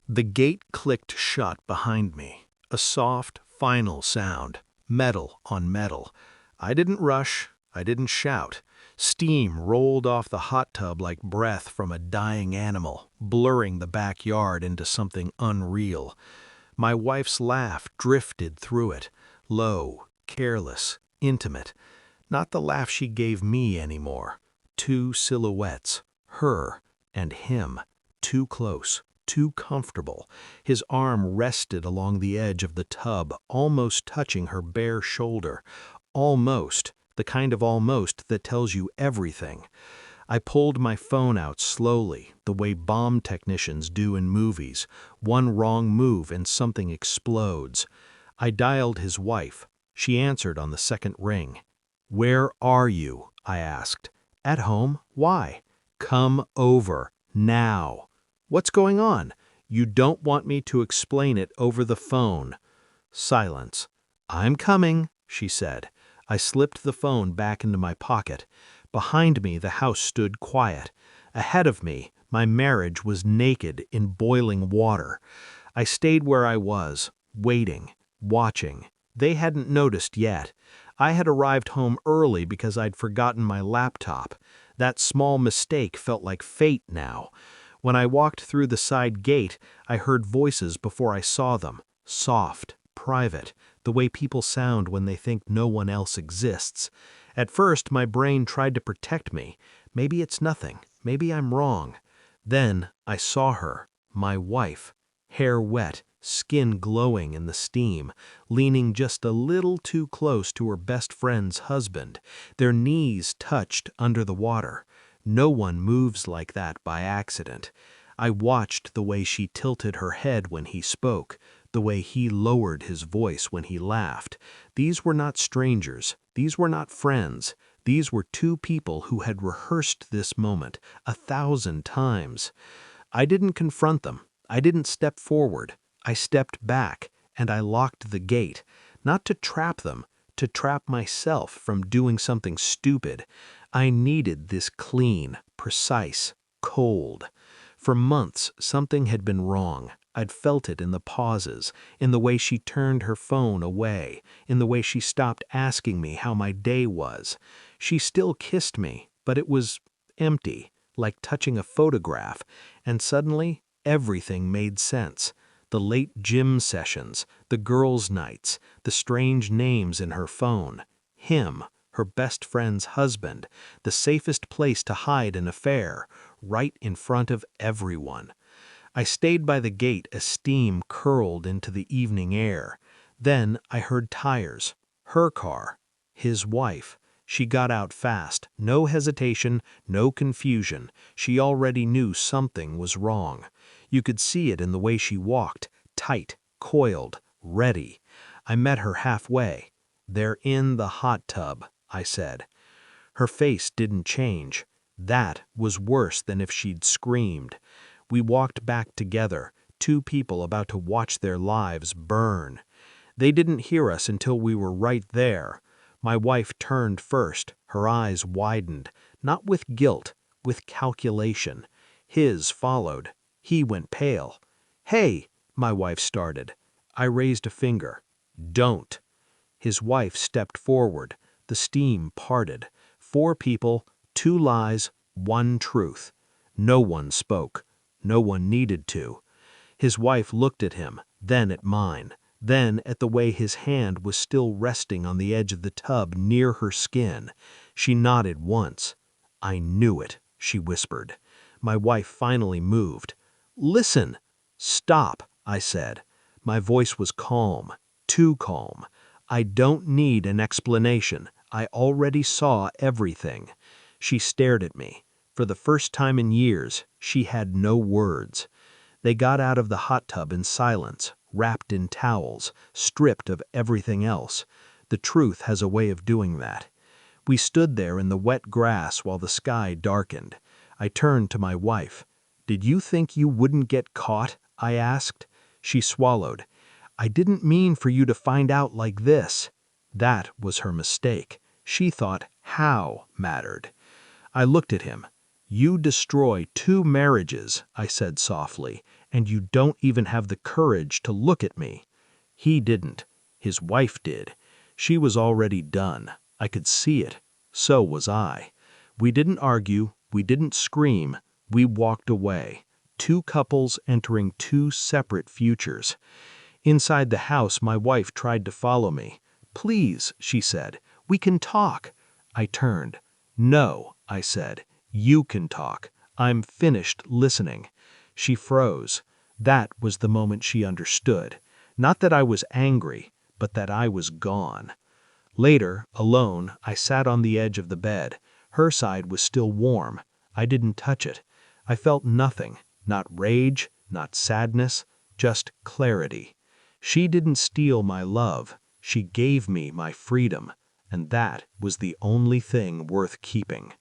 The gate clicked shut behind me, a soft, final sound, metal on metal. I didn't rush, I didn't shout. Steam rolled off the hot tub like breath from a dying animal, blurring the backyard into something unreal. My wife's laugh drifted through it, low, careless, intimate. Not the laugh she gave me anymore. Two silhouettes, her and him, too close, too comfortable. His arm rested along the edge of the tub, almost touching her bare shoulder. Almost, the kind of almost that tells you everything. I pulled my phone out slowly, the way bomb technicians do in movies. One wrong move and something explodes. I dialed his wife. She answered on the second ring. "Where are you?" I asked. "At home. Why?" "Come over. Now." "What's going on?" "You don't want me to explain it over the phone." Silence. "I'm coming," she said. I slipped the phone back into my pocket. Behind me, the house stood quiet. Ahead of me, my marriage was naked in boiling water. I stayed where I was, waiting, watching. They hadn't noticed yet. I had arrived home early because I'd forgotten my laptop. That small mistake felt like fate now. When I walked through the side gate, I heard voices before I saw them. Soft, private, the way people sound when they think no one else exists. At first, my brain tried to protect me. Maybe it's nothing. Maybe I'm wrong. Then I saw her, my wife, hair wet, skin glowing in the steam, leaning just a little too close to her best friend's husband. Their knees touched under the water. No one moves like that by accident. I watched the way she tilted her head when he spoke, the way he lowered his voice when he laughed. These were not strangers. These were not friends. These were two people who had rehearsed this moment 1,000 times. I didn't confront them. I didn't step forward. I stepped back, and I locked the gate, not to trap them, to trap myself from doing something stupid. I needed this clean, precise, cold. For months, something had been wrong. I'd felt it in the pauses, in the way she turned her phone away, in the way she stopped asking me how my day was. She still kissed me, but it was empty, like touching a photograph, and suddenly everything made sense. The late gym sessions, the girls' nights, the strange names in her phone. Him, her best friend's husband, the safest place to hide an affair, right in front of everyone. I stayed by the gate as steam curled into the evening air. Then I heard tires. Her car. His wife. She got out fast. No hesitation, no confusion. She already knew something was wrong. You could see it in the way she walked, tight, coiled, ready. I met her halfway. "They're in the hot tub," I said. Her face didn't change. That was worse than if she'd screamed. We walked back together, two people about to watch their lives burn. They didn't hear us until we were right there. My wife turned first, her eyes widened, not with guilt, with calculation. His followed. He went pale. "Hey," my wife started. I raised a finger. "Don't." His wife stepped forward. The steam parted. 4 people, 2 lies, 1 truth. No one spoke. No one needed to. His wife looked at him, then at mine, then at the way his hand was still resting on the edge of the tub near her skin. She nodded once. "I knew it," she whispered. My wife finally moved. "Listen." "Stop," I said. My voice was calm, too calm. "I don't need an explanation. I already saw everything." She stared at me. For the first time in years, she had no words. They got out of the hot tub in silence, wrapped in towels, stripped of everything else. The truth has a way of doing that. We stood there in the wet grass while the sky darkened. I turned to my wife. "Did you think you wouldn't get caught?" I asked. She swallowed. "I didn't mean for you to find out like this." That was her mistake. She thought how mattered. I looked at him. "You destroy 2 marriages," I said softly, and you don't even have the courage to look at me." He didn't. His wife did. She was already done. I could see it. So was I. We didn't argue. We didn't scream. We walked away. Two couples entering two separate futures. Inside the house, my wife tried to follow me. "Please," she said, "we can talk." I turned. "No," I said, "you can talk. I'm finished listening." She froze. That was the moment she understood. Not that I was angry, but that I was gone. Later, alone, I sat on the edge of the bed. Her side was still warm. I didn't touch it. I felt nothing, not rage, not sadness, just clarity. She didn't steal my love. She gave me my freedom, and that was the only thing worth keeping.